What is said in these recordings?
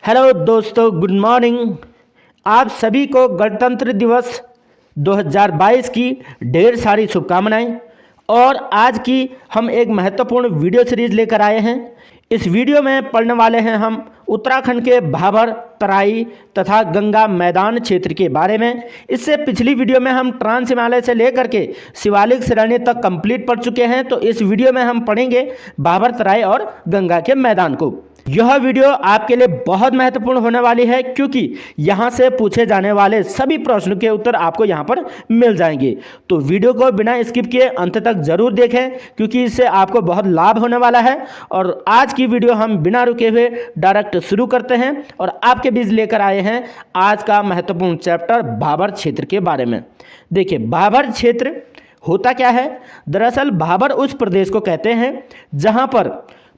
Hello दोस्तों, good morning. आप सभी को गणतंत्र दिवस 2022 की ढेर सारी शुभकामनाएं। और आज की हम एक महत्वपूर्ण वीडियो सीरीज लेकर आए हैं। इस वीडियो में पढ़ने वाले हैं हम उत्तराखंड के भाबर, तराई तथा गंगा मैदान क्षेत्र के बारे में। इससे पिछली वीडियो में हम ट्रांस हिमालय से लेकर के शिवालिक श्रेणी तक कंप्लीट पढ़ चुके हैं। तो इस वीडियो में हम पढ़ेंगे भाबर, तराई और गंगा के मैदान को। यह वीडियो आपके लिए बहुत महत्वपूर्ण होने वाली है, क्योंकि यहाँ से पूछे जाने वाले सभी प्रश्नों के उत्तर आपको यहाँ पर मिल जाएंगे। तो वीडियो को बिना स्किप किए अंत तक जरूर देखें, क्योंकि इससे आपको बहुत लाभ होने वाला है। और आज की वीडियो हम बिना रुके हुए डायरेक्ट शुरू करते हैं और आपके बीच लेकर आए हैं आज का महत्वपूर्ण चैप्टर भाबर क्षेत्र के बारे में। देखिए, भाबर क्षेत्र होता क्या है। दरअसल भाबर उस प्रदेश को कहते हैं जहाँ पर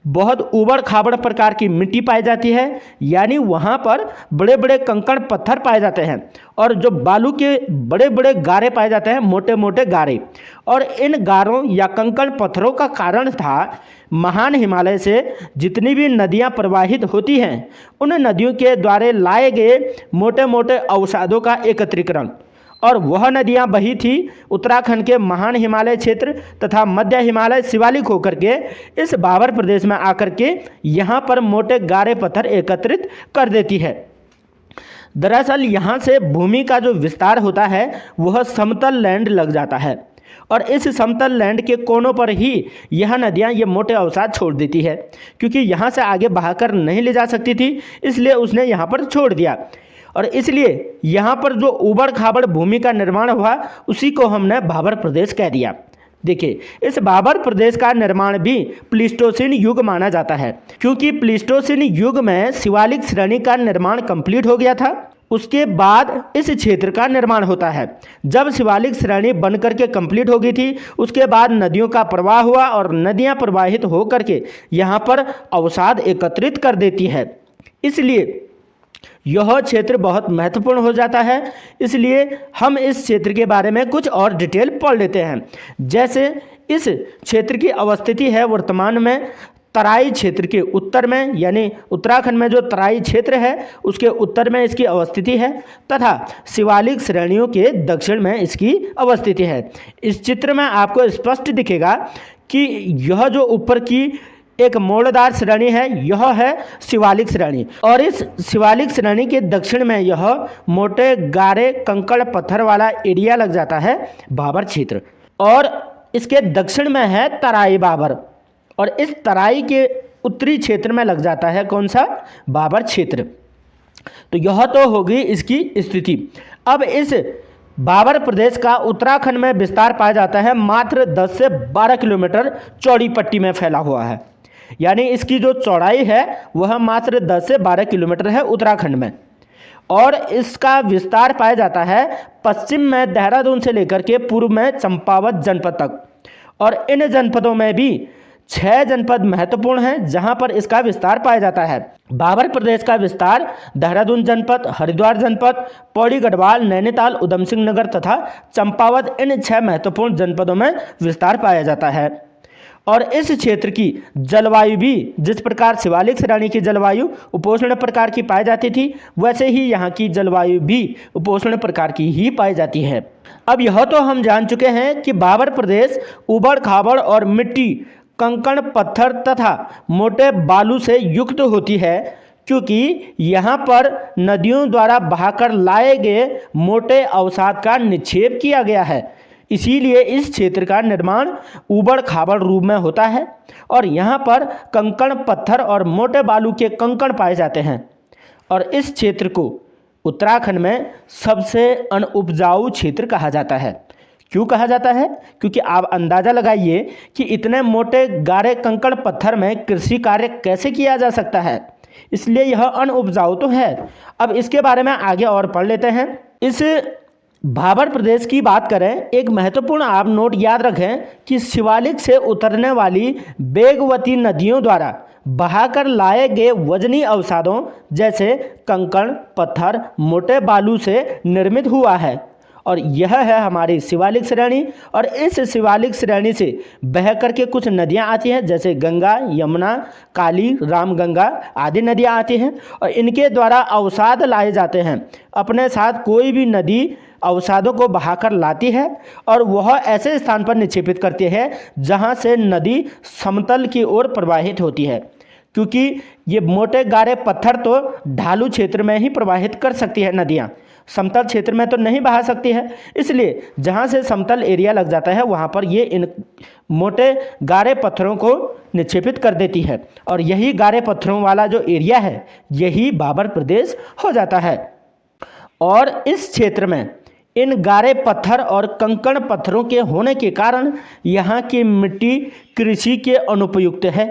बहुत उबड़ खाबड़ प्रकार की मिट्टी पाई जाती है, यानी वहाँ पर बड़े बड़े कंकड़ पत्थर पाए जाते हैं और जो बालू के बड़े बड़े गारे पाए जाते हैं, मोटे मोटे गारे। और इन गारों या कंकड़ पत्थरों का कारण था महान हिमालय से जितनी भी नदियाँ प्रवाहित होती हैं, उन नदियों के द्वारा लाए गए मोटे मोटे अवसादों का एकत्रीकरण। और वह नदियां बही थी उत्तराखंड के महान हिमालय क्षेत्र तथा मध्य हिमालय शिवालिक होकर के इस भाबर प्रदेश में आकर के यहाँ पर मोटे गारे पत्थर एकत्रित कर देती है। दरअसल यहाँ से भूमि का जो विस्तार होता है वह समतल लैंड लग जाता है और इस समतल लैंड के कोनों पर ही यह नदियाँ ये मोटे अवसाद छोड़ देती है, क्योंकि यहाँ से आगे बहाकर नहीं ले जा सकती थी, इसलिए उसने यहाँ पर छोड़ दिया। और इसलिए यहाँ पर जो उबड़ खाबड़ भूमि का निर्माण हुआ उसी को हमने भाबर प्रदेश कह दिया। देखिए, इस भाबर प्रदेश का निर्माण भी प्लीस्टोसीन युग माना जाता है, क्योंकि प्लीस्टोसीन युग में शिवालिक श्रेणी का निर्माण कंप्लीट हो गया था। उसके बाद इस क्षेत्र का निर्माण होता है। जब शिवालिक श्रेणी बन करके कंप्लीट हो गई थी, उसके बाद नदियों का प्रवाह हुआ और नदियाँ प्रवाहित हो करके यहाँ पर अवसाद एकत्रित कर देती है। इसलिए यह क्षेत्र बहुत महत्वपूर्ण हो जाता है। इसलिए हम इस क्षेत्र के बारे में कुछ और डिटेल पढ़ लेते हैं। जैसे इस क्षेत्र की अवस्थिति है वर्तमान में तराई क्षेत्र के उत्तर में, यानी उत्तराखंड में जो तराई क्षेत्र है उसके उत्तर में इसकी अवस्थिति है तथा शिवालिक श्रेणियों के दक्षिण में इसकी अवस्थिति है। इस चित्र में आपको स्पष्ट दिखेगा कि यह जो ऊपर की एक मोड़दार श्रेणी है, यह है शिवालिक श्रेणी। और इस शिवालिक श्रेणी के दक्षिण में यह मोटे गारे कंकड़ पत्थर वाला एरिया लग जाता है भाबर क्षेत्र। और इसके दक्षिण में है तराई भाबर और इस तराई के उत्तरी क्षेत्र में लग जाता है कौन सा, भाबर क्षेत्र। तो यह तो होगी इसकी स्थिति। अब इस भाबर प्रदेश का उत्तराखंड में विस्तार पाया जाता है मात्र 10 से 12 किलोमीटर चौड़ी पट्टी में फैला हुआ है, यानी इसकी जो चौड़ाई है वह मात्र 10 से 12 किलोमीटर है उत्तराखंड में। और इसका विस्तार पाया जाता है पश्चिम में देहरादून से लेकर के पूर्व में चंपावत जनपद तक। और इन जनपदों में भी 6 जनपद महत्वपूर्ण हैं जहां पर इसका विस्तार पाया जाता है। भाबर प्रदेश का विस्तार देहरादून जनपद, हरिद्वार जनपद, पौड़ी गढ़वाल, नैनीताल, उधम सिंह नगर तथा चंपावत, इन 6 महत्वपूर्ण जनपदों में विस्तार पाया जाता है। और इस क्षेत्र की जलवायु भी जिस प्रकार शिवालिक श्रेणी की जलवायु उपोष्ण प्रकार की पाई जाती थी, वैसे ही यहाँ की जलवायु भी उपोष्ण प्रकार की ही पाई जाती है। अब यह तो हम जान चुके हैं कि भाबर प्रदेश उबड़ खाबड़ और मिट्टी, कंकड़ पत्थर तथा मोटे बालू से युक्त होती है, क्योंकि यहाँ पर नदियों द्वारा बहाकर लाए गए मोटे अवसाद का निक्षेप किया गया है। इसीलिए इस क्षेत्र का निर्माण उबड़ खाबड़ रूप में होता है और यहाँ पर कंकड़ पत्थर और मोटे बालू के कंकड़ पाए जाते हैं। और इस क्षेत्र को उत्तराखंड में सबसे अनउपजाऊ क्षेत्र कहा जाता है। क्यों कहा जाता है? क्योंकि आप अंदाज़ा लगाइए कि इतने मोटे गारे कंकड़ पत्थर में कृषि कार्य कैसे किया जा सकता है, इसलिए यह अनउपजाऊ तो है। अब इसके बारे में आगे और पढ़ लेते हैं। इस भाबर प्रदेश की बात करें, एक महत्वपूर्ण आप नोट याद रखें कि शिवालिक से उतरने वाली वेगवती नदियों द्वारा बहाकर लाए गए वजनी अवसादों जैसे कंकड़ पत्थर मोटे बालू से निर्मित हुआ है। और यह है हमारी शिवालिक श्रेणी। और इस शिवालिक श्रेणी से बह करके कुछ नदियां आती हैं, जैसे गंगा, यमुना, काली, रामगंगा आदि नदियां आती हैं। और इनके द्वारा अवसाद लाए जाते हैं। अपने साथ कोई भी नदी अवसादों को बहाकर लाती है और वह ऐसे स्थान पर निक्षेपित करती है जहां से नदी समतल की ओर प्रवाहित होती है, क्योंकि ये मोटे गारे पत्थर तो ढालू क्षेत्र में ही प्रवाहित कर सकती है नदियाँ, समतल क्षेत्र में तो नहीं बहा सकती है। इसलिए जहाँ से समतल एरिया लग जाता है वहाँ पर ये इन मोटे गारे पत्थरों को निक्षेपित कर देती है और यही गारे पत्थरों वाला जो एरिया है यही भाबर प्रदेश हो जाता है। और इस क्षेत्र में इन गारे पत्थर और कंकड़ पत्थरों के होने के कारण यहाँ की मिट्टी कृषि के अनुपयुक्त है।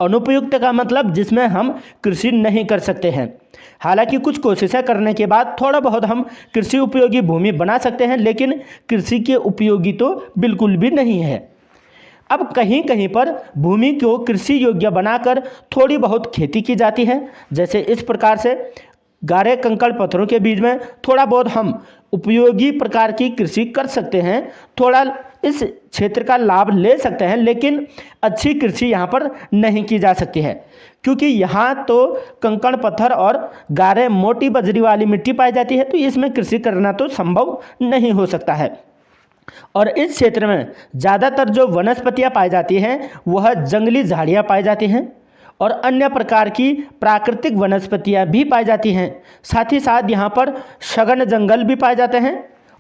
अनुपयुक्त का मतलब जिसमें हम कृषि नहीं कर सकते हैं। हालांकि कुछ कोशिशें करने के बाद थोड़ा बहुत हम कृषि उपयोगी भूमि बना सकते हैं, लेकिन कृषि के उपयोगी तो बिल्कुल भी नहीं है। अब कहीं कहीं पर भूमि को कृषि योग्य बनाकर थोड़ी बहुत खेती की जाती है, जैसे इस प्रकार से गारे कंकड़ पत्थरों के बीच में थोड़ा बहुत हम उपयोगी प्रकार की कृषि कर सकते हैं, थोड़ा इस क्षेत्र का लाभ ले सकते हैं, लेकिन अच्छी कृषि यहाँ पर नहीं की जा सकती है, क्योंकि यहाँ तो कंकड़ पत्थर और गारे मोटी बजरी वाली मिट्टी पाई जाती है, तो इसमें कृषि करना तो संभव नहीं हो सकता है। और इस क्षेत्र में ज़्यादातर जो वनस्पतियाँ पाई जाती हैं वह जंगली झाड़ियाँ पाई जाती हैं और अन्य प्रकार की प्राकृतिक वनस्पतियाँ भी पाई जाती हैं। साथ ही साथ यहाँ पर सघन जंगल भी पाए जाते हैं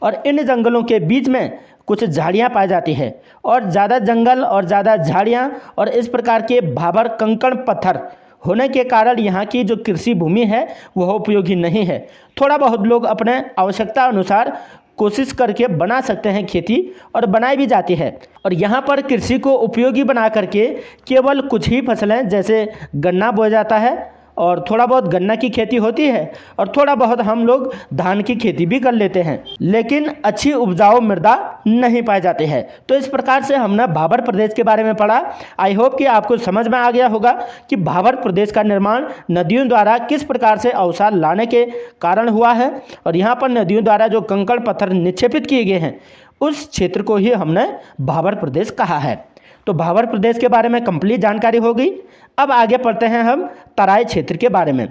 और इन जंगलों के बीच में कुछ झाड़ियाँ पाई जाती है। और ज़्यादा जंगल और ज़्यादा झाड़ियाँ और इस प्रकार के भाबर कंकड़ पत्थर होने के कारण यहाँ की जो कृषि भूमि है वह उपयोगी नहीं है। थोड़ा बहुत लोग अपने आवश्यकता अनुसार कोशिश करके बना सकते हैं खेती, और बनाई भी जाती है। और यहाँ पर कृषि को उपयोगी बना करके केवल कुछ ही फसलें जैसे गन्ना बोया जाता है और थोड़ा बहुत गन्ना की खेती होती है और थोड़ा बहुत हम लोग धान की खेती भी कर लेते हैं, लेकिन अच्छी उपजाऊ मृदा नहीं पाए जाते हैं। तो इस प्रकार से हमने भाबर प्रदेश के बारे में पढ़ा। आई होप कि आपको समझ में आ गया होगा कि भाबर प्रदेश का निर्माण नदियों द्वारा किस प्रकार से अवसाद लाने के कारण हुआ है, और यहाँ पर नदियों द्वारा जो कंकड़ पत्थर निक्षेपित किए गए हैं उस क्षेत्र को ही हमने भाबर प्रदेश कहा है। तो भाबर प्रदेश के बारे में कंप्लीट जानकारी हो गई। अब आगे पढ़ते हैं हम तराई क्षेत्र के बारे में।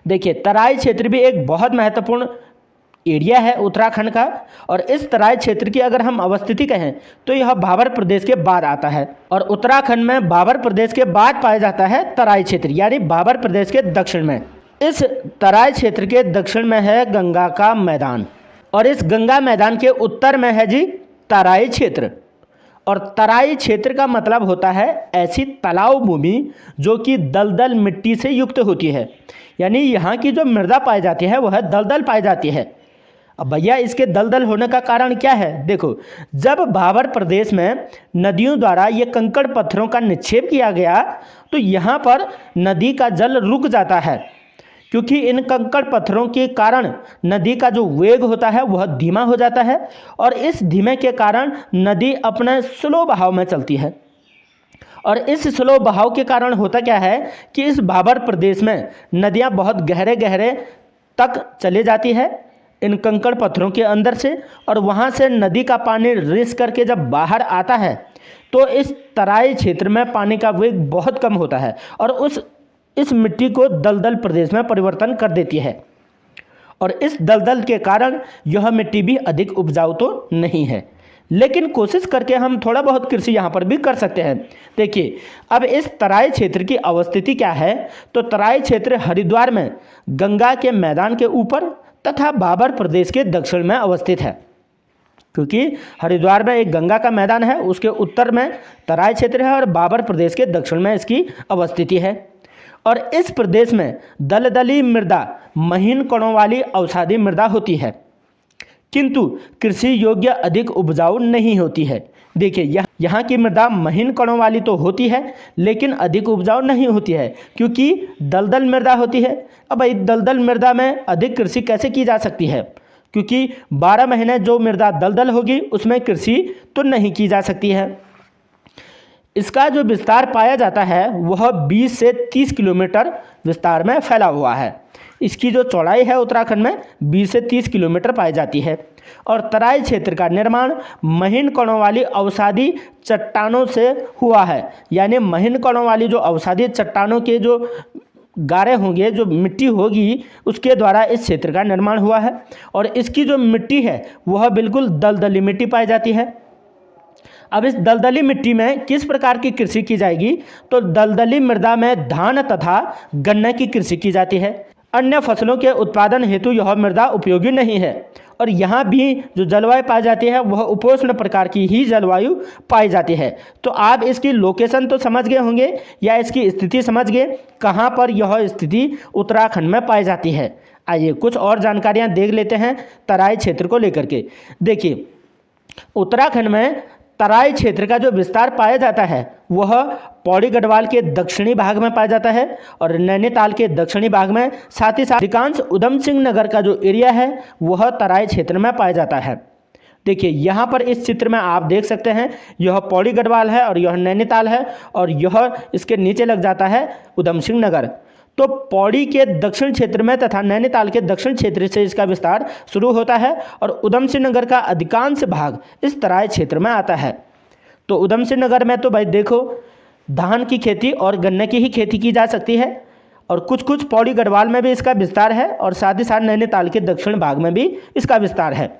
देखिए, तराई क्षेत्र भी एक बहुत महत्वपूर्ण एरिया है उत्तराखंड का, और इस तराई क्षेत्र की अगर हम अवस्थिति कहें तो यह भाबर प्रदेश के बाद आता है। और उत्तराखंड में भाबर प्रदेश के बाद पाया जाता है तराई क्षेत्र, यानी भाबर प्रदेश के दक्षिण में। इस तराई क्षेत्र के दक्षिण में है गंगा का मैदान, और इस गंगा मैदान के उत्तर में है जी तराई क्षेत्र। और तराई क्षेत्र का मतलब होता है ऐसी तालाब भूमि जो कि दलदल मिट्टी से युक्त होती है, यानी यहाँ की जो मृदा पाई जाती है वह दलदल पाई जाती है। अब भैया इसके दलदल होने का कारण क्या है? देखो, जब भाबर प्रदेश में नदियों द्वारा ये कंकड़ पत्थरों का निक्षेप किया गया तो यहाँ पर नदी का जल रुक जाता है, क्योंकि इन कंकड़ पत्थरों के कारण नदी का जो वेग होता है वह धीमा हो जाता है, और इस धीमे के कारण नदी अपने स्लो बहाव में चलती है। और इस स्लो बहाव के कारण होता क्या है कि इस भाबर प्रदेश में नदियाँ बहुत गहरे गहरे तक चली जाती है इन कंकड़ पत्थरों के अंदर से, और वहाँ से नदी का पानी रिस करके जब बाहर आता है तो इस तराई क्षेत्र में पानी का वेग बहुत कम होता है और इस मिट्टी को दलदल प्रदेश में परिवर्तन कर देती है। और इस दलदल के कारण यह मिट्टी भी अधिक उपजाऊ तो नहीं है, लेकिन कोशिश करके हम थोड़ा बहुत कृषि यहाँ पर भी कर सकते हैं। देखिए, अब इस तराई क्षेत्र की अवस्थिति क्या है, तो तराई क्षेत्र हरिद्वार में गंगा के मैदान के ऊपर तथा भाबर प्रदेश के दक्षिण में अवस्थित है। क्योंकि हरिद्वार में एक गंगा का मैदान है, उसके उत्तर में तराई क्षेत्र है और भाबर प्रदेश के दक्षिण में इसकी अवस्थिति है। और इस प्रदेश में दलदली मृदा महीन कणों वाली अवसादी मृदा होती है, किंतु कृषि योग्य अधिक उपजाऊ नहीं होती है। देखिए, यहाँ की मृदा महीन कणों वाली तो होती है लेकिन अधिक उपजाऊ नहीं होती है, क्योंकि दलदल मृदा होती है। अब भाई दलदल मृदा में अधिक कृषि कैसे की जा सकती है, क्योंकि 12 महीने जो मृदा दलदल होगी उसमें कृषि तो नहीं की जा सकती है। इसका जो विस्तार पाया जाता है वह 20 से 30 किलोमीटर विस्तार में फैला हुआ है। इसकी जो चौड़ाई है उत्तराखंड में 20 से 30 किलोमीटर पाई जाती है। और तराई क्षेत्र का निर्माण महीन कणों वाली अवसादी चट्टानों से हुआ है, यानी महीन कणों वाली जो अवसादी चट्टानों के जो गारे होंगे, जो मिट्टी होगी, उसके द्वारा इस क्षेत्र का निर्माण हुआ है। और इसकी जो मिट्टी है वह बिल्कुल दलदली मिट्टी पाई जाती है। अब इस दलदली मिट्टी में किस प्रकार की कृषि की जाएगी, तो दलदली मृदा में धान तथा गन्ने की कृषि की जाती है। अन्य फसलों के उत्पादन हेतु यह मृदा उपयोगी नहीं है। और यहाँ भी जो जलवायु पाई जाती है वह उपोष्ण प्रकार की ही जलवायु पाई जाती है। तो आप इसकी लोकेशन तो समझ गए होंगे या इसकी स्थिति समझ गए, कहाँ पर यह स्थिति उत्तराखंड में पाई जाती है। आइए कुछ और जानकारियाँ देख लेते हैं तराई क्षेत्र को लेकर के। देखिए, उत्तराखंड में तराई क्षेत्र का जो विस्तार पाया जाता है वह पौड़ी गढ़वाल के दक्षिणी भाग में पाया जाता है और नैनीताल के दक्षिणी भाग में, साथ ही साथ अधिकांश उधम सिंह नगर का जो एरिया है वह तराई क्षेत्र में पाया जाता है। देखिए यहाँ पर इस चित्र में आप देख सकते हैं, यह पौड़ी गढ़वाल है और यह नैनीताल है और यह इसके नीचे लग जाता है उधम सिंह नगर। तो पौड़ी के दक्षिण क्षेत्र में तथा नैनीताल के दक्षिण क्षेत्र से इसका विस्तार शुरू होता है और उधम सिंह नगर का अधिकांश भाग इस तराई क्षेत्र में आता है। तो उधम सिंह नगर में तो भाई देखो, धान की खेती और गन्ने की ही खेती की जा सकती है और कुछ कुछ पौड़ी गढ़वाल में भी इसका विस्तार है और साथ ही साथ नैनीताल के दक्षिण भाग में भी इसका विस्तार है।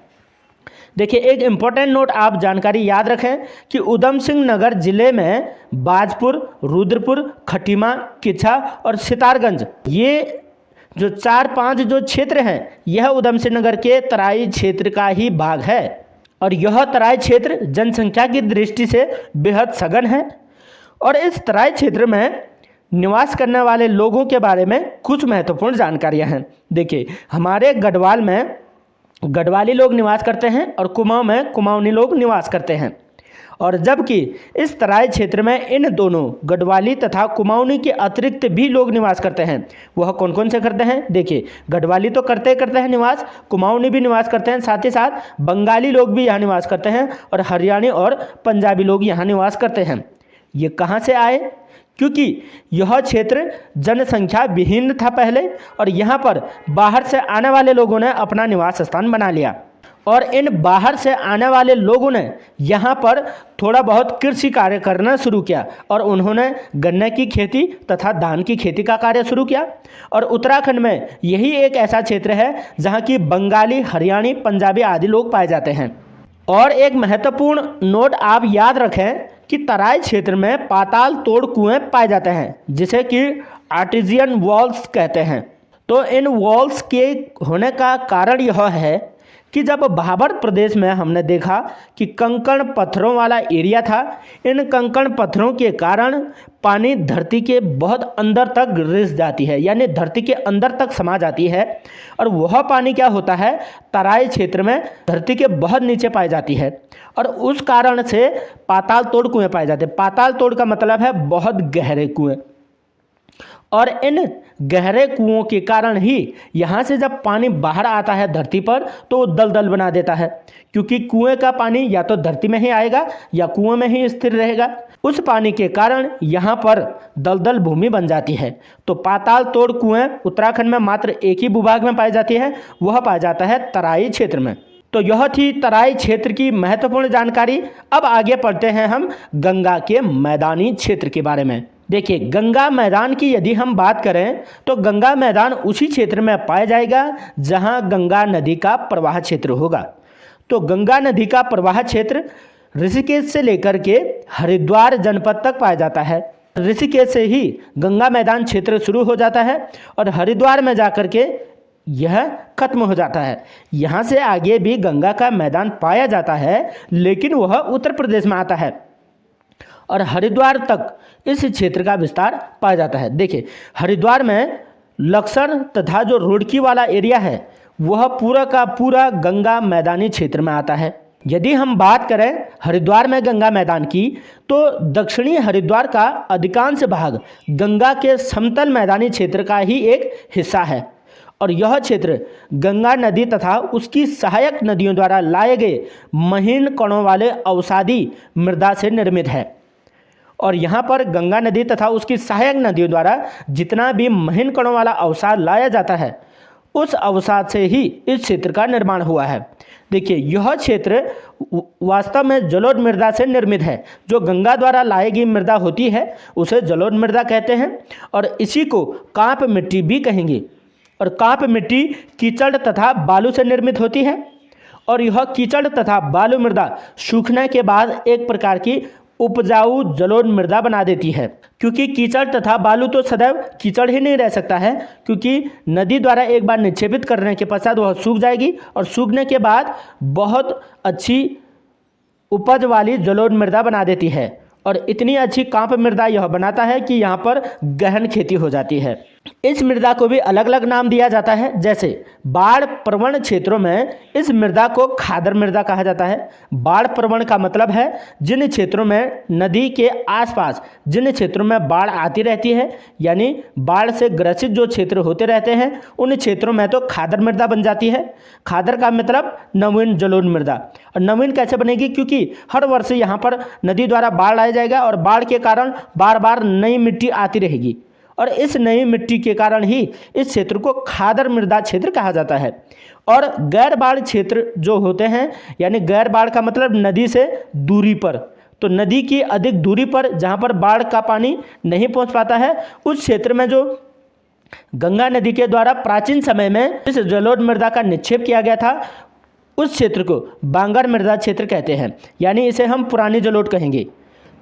देखिए, एक इम्पॉर्टेंट नोट आप जानकारी याद रखें कि उधम सिंह नगर जिले में बाजपुर, रुद्रपुर, खटीमा, किच्छा और सितारगंज, ये जो 4-5 जो क्षेत्र हैं यह उधम सिंह नगर के तराई क्षेत्र का ही भाग है। और यह तराई क्षेत्र जनसंख्या की दृष्टि से बेहद सघन है। और इस तराई क्षेत्र में निवास करने वाले लोगों के बारे में कुछ महत्वपूर्ण जानकारियां हैं। देखिए, हमारे गढ़वाल में गढ़वाली लोग निवास करते हैं और कुमाऊं में कुमाऊनी लोग निवास करते हैं। और जबकि इस तराई क्षेत्र में इन दोनों गढ़वाली तथा कुमाऊनी के अतिरिक्त भी लोग निवास करते हैं। वह कौन कौन से करते हैं? देखिए, गढ़वाली तो करते हैं निवास, कुमाऊनी भी निवास करते हैं, साथ ही साथ बंगाली लोग भी यहाँ निवास करते हैं और हरियाणी और पंजाबी लोग यहाँ निवास करते हैं। ये कहाँ से आए? क्योंकि यह क्षेत्र जनसंख्या विहीन था पहले और यहाँ पर बाहर से आने वाले लोगों ने अपना निवास स्थान बना लिया। और इन बाहर से आने वाले लोगों ने यहाँ पर थोड़ा बहुत कृषि कार्य करना शुरू किया और उन्होंने गन्ने की खेती तथा धान की खेती का कार्य शुरू किया। और उत्तराखंड में यही एक ऐसा क्षेत्र है जहाँ की बंगाली, हरियाणी, पंजाबी आदि लोग पाए जाते हैं। और एक महत्वपूर्ण नोट आप याद रखें कि तराई क्षेत्र में पाताल तोड़ कुएं पाए जाते हैं जिसे कि आर्टिजियन वॉल्स कहते हैं। तो इन वॉल्स के होने का कारण यह है कि जब भाबर प्रदेश में हमने देखा कि कंकड़ पत्थरों वाला एरिया था, इन कंकड़ पत्थरों के कारण पानी धरती के बहुत अंदर तक रिस जाती है, यानी धरती के अंदर तक समा जाती है। और वह पानी क्या होता है, तराई क्षेत्र में धरती के बहुत नीचे पाई जाती है और उस कारण से पाताल तोड़ कुएँ पाए जाते हैं। पाताल तोड़ का मतलब है बहुत गहरे कुएँ। और इन गहरे कुओं के कारण ही यहाँ से जब पानी बाहर आता है धरती पर तो वो दलदल बना देता है, क्योंकि कुएं का पानी या तो धरती में ही आएगा या कुएं में ही स्थिर रहेगा। उस पानी के कारण यहाँ पर दलदल भूमि बन जाती है। तो पाताल तोड़ कुएं उत्तराखंड में मात्र एक ही भूभाग में पाई जाती है, वह पाया जाता है तराई क्षेत्र में। तो यह थी तराई क्षेत्र की महत्वपूर्ण जानकारी। अब आगे पढ़ते हैं हम गंगा के मैदानी क्षेत्र के बारे में। देखिए, गंगा मैदान की यदि हम बात करें तो गंगा मैदान उसी क्षेत्र में पाया जाएगा जहां गंगा नदी का प्रवाह क्षेत्र होगा। तो गंगा नदी का प्रवाह क्षेत्र ऋषिकेश से लेकर के हरिद्वार जनपद तक पाया जाता है। ऋषिकेश से ही गंगा मैदान क्षेत्र शुरू हो जाता है और हरिद्वार में जाकर के यह खत्म हो जाता है। यहाँ से आगे भी गंगा का मैदान पाया जाता है, लेकिन वह उत्तर प्रदेश में आता है और हरिद्वार तक इस क्षेत्र का विस्तार पाया जाता है। देखिए, हरिद्वार में लक्सर तथा जो रुड़की वाला एरिया है वह पूरा का पूरा गंगा मैदानी क्षेत्र में आता है। यदि हम बात करें हरिद्वार में गंगा मैदान की तो दक्षिणी हरिद्वार का अधिकांश भाग गंगा के समतल मैदानी क्षेत्र का ही एक हिस्सा है और यह क्षेत्र गंगा नदी तथा उसकी सहायक नदियों द्वारा लाए गए महीन कणों वाले अवसादी मृदा से निर्मित है। और यहाँ पर गंगा नदी तथा उसकी सहायक नदियों द्वारा जितना भी महीन कणों वाला अवसाद लाया जाता है उस अवसाद से ही इस क्षेत्र का निर्माण हुआ है। देखिए यह क्षेत्र वास्तव में जलोढ़ मृदा से निर्मित है। जो गंगा द्वारा लाई गई मृदा होती है उसे जलोढ़ मृदा कहते हैं और इसी को कांप मिट्टी भी कहेंगे। और कांप मिट्टी कीचड़ तथा बालू से निर्मित होती है और यह कीचड़ तथा बालू मृदा सूखने के बाद एक प्रकार की उपजाऊ जलोढ़ मृदा बना देती है। क्योंकि कीचड़ तथा बालू तो सदैव कीचड़ ही नहीं रह सकता है, क्योंकि नदी द्वारा एक बार निक्षेपित करने के पश्चात वह सूख जाएगी और सूखने के बाद बहुत अच्छी उपज वाली जलोढ़ मृदा बना देती है। और इतनी अच्छी कांप मृदा यह बनाता है कि यहाँ पर गहन खेती हो जाती है। इस मृदा को भी अलग अलग नाम दिया जाता है, जैसे बाढ़ प्रवण क्षेत्रों में इस मृदा को खादर मृदा कहा जाता है। बाढ़ प्रवण का मतलब है जिन क्षेत्रों में नदी के आसपास जिन क्षेत्रों में बाढ़ आती रहती है, यानी बाढ़ से ग्रसित जो क्षेत्र होते रहते हैं उन क्षेत्रों में तो खादर मृदा बन जाती है। खादर का मतलब नवीन जलोढ़ मृदा। और नवीन कैसे बनेगी? क्योंकि हर वर्ष यहाँ पर नदी द्वारा बाढ़ आया जाएगा और बाढ़ के कारण बार बार नई मिट्टी आती रहेगी और इस नई मिट्टी के कारण ही इस क्षेत्र को खादर मृदा क्षेत्र कहा जाता है। और गैर बाढ़ क्षेत्र जो होते हैं, यानी गैर बाढ़ का मतलब नदी से दूरी पर, तो नदी की अधिक दूरी पर जहाँ पर बाढ़ का पानी नहीं पहुँच पाता है उस क्षेत्र में जो गंगा नदी के द्वारा प्राचीन समय में इस जलोढ़ मृदा का निक्षेप किया गया था उस क्षेत्र को बांगर मृदा क्षेत्र कहते हैं, यानी इसे हम पुरानी जलोढ़ कहेंगे।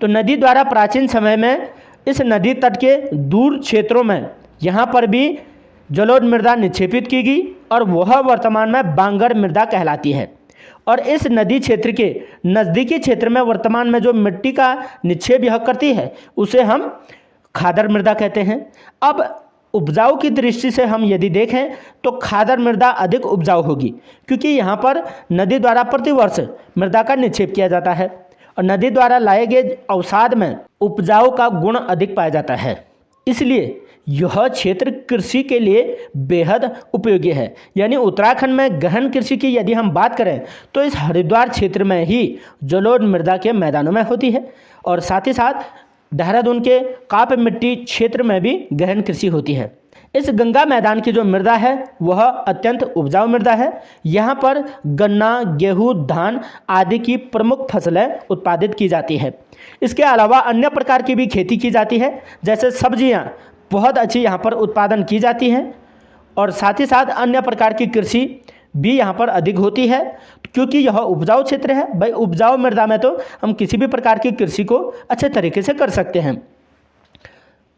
तो नदी द्वारा प्राचीन समय में इस नदी तट के दूर क्षेत्रों में यहाँ पर भी जलोढ़ मृदा निक्षेपित की गई और वह वर्तमान में बांगर मृदा कहलाती है। और इस नदी क्षेत्र के नज़दीकी क्षेत्र में वर्तमान में जो मिट्टी का निक्षेप यह करती है उसे हम खादर मृदा कहते हैं। अब उपजाऊ की दृष्टि से हम यदि देखें तो खादर मृदा अधिक उपजाऊ होगी, क्योंकि यहाँ पर नदी द्वारा प्रतिवर्ष मृदा का निक्षेप किया जाता है और नदी द्वारा लाए गए अवसाद में उपजाऊ का गुण अधिक पाया जाता है। इसलिए यह क्षेत्र कृषि के लिए बेहद उपयोगी है। यानी उत्तराखंड में गहन कृषि की यदि हम बात करें तो इस हरिद्वार क्षेत्र में ही जलोढ़ मृदा के मैदानों में होती है और साथ ही साथ देहरादून के काप मिट्टी क्षेत्र में भी गहन कृषि होती है। इस गंगा मैदान की जो मृदा है वह अत्यंत उपजाऊ मृदा है। यहाँ पर गन्ना, गेहूँ, धान आदि की प्रमुख फसलें उत्पादित की जाती है। इसके अलावा अन्य प्रकार की भी खेती की जाती है, जैसे सब्जियाँ बहुत अच्छी यहाँ पर उत्पादन की जाती हैं और साथ ही साथ अन्य प्रकार की कृषि भी यहाँ पर अधिक होती है, क्योंकि यह उपजाऊ क्षेत्र है। भाई उपजाऊ मृदा में तो हम किसी भी प्रकार की कृषि को अच्छे तरीके से कर सकते हैं।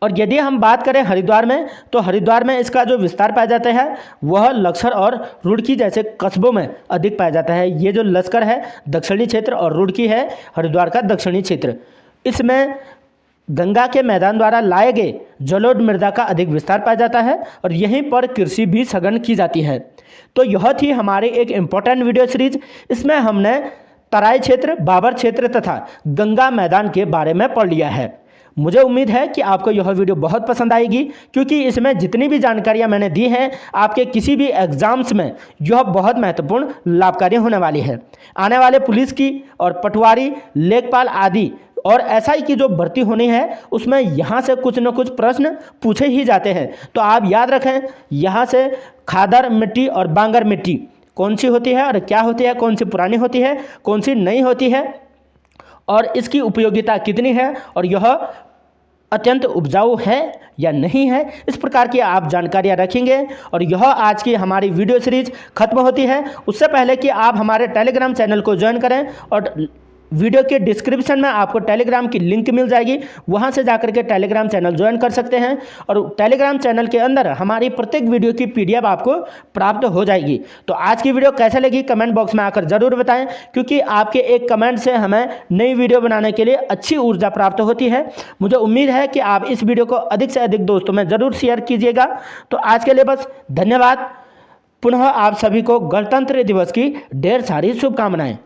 और यदि हम बात करें हरिद्वार में, तो हरिद्वार में इसका जो विस्तार पाया जाता है वह लक्सर और रुड़की जैसे कस्बों में अधिक पाया जाता है। ये जो लश्कर है दक्षिणी क्षेत्र और रुड़की है हरिद्वार का दक्षिणी क्षेत्र, इसमें गंगा के मैदान द्वारा लाए गए जलोढ़ मृदा का अधिक विस्तार पाया जाता है और यहीं पर कृषि भी सघन की जाती है। तो यह थी हमारी एक इम्पोर्टेंट वीडियो सीरीज। इसमें हमने तराई क्षेत्र, बाबर क्षेत्र तथा गंगा मैदान के बारे में पढ़ लिया है। मुझे उम्मीद है कि आपको यह वीडियो बहुत पसंद आएगी, क्योंकि इसमें जितनी भी जानकारियां मैंने दी हैं आपके किसी भी एग्जाम्स में यह बहुत महत्वपूर्ण लाभकारी होने वाली है। आने वाले पुलिस की और पटवारी, लेखपाल आदि और एसआई की जो भर्ती होनी है उसमें यहाँ से कुछ न कुछ प्रश्न पूछे ही जाते हैं। तो आप याद रखें, यहाँ से खादर मिट्टी और बांगर मिट्टी कौन सी होती है और क्या होती है, कौन सी पुरानी होती है, कौन सी नई होती है और इसकी उपयोगिता कितनी है और यह अत्यंत उपजाऊ है या नहीं है, इस प्रकार की आप जानकारियां रखेंगे। और यह आज की हमारी वीडियो सीरीज खत्म होती है। उससे पहले कि आप हमारे टेलीग्राम चैनल को ज्वाइन करें, और वीडियो के डिस्क्रिप्शन में आपको टेलीग्राम की लिंक मिल जाएगी, वहां से जाकर के टेलीग्राम चैनल ज्वाइन कर सकते हैं और टेलीग्राम चैनल के अंदर हमारी प्रत्येक वीडियो की पीडीएफ आपको प्राप्त हो जाएगी। तो आज की वीडियो कैसे लगी कमेंट बॉक्स में आकर ज़रूर बताएं, क्योंकि आपके एक कमेंट से हमें नई वीडियो बनाने के लिए अच्छी ऊर्जा प्राप्त होती है। मुझे उम्मीद है कि आप इस वीडियो को अधिक से अधिक दोस्तों में ज़रूर शेयर कीजिएगा। तो आज के लिए बस धन्यवाद। पुनः आप सभी को गणतंत्र दिवस की ढेर सारी शुभकामनाएं।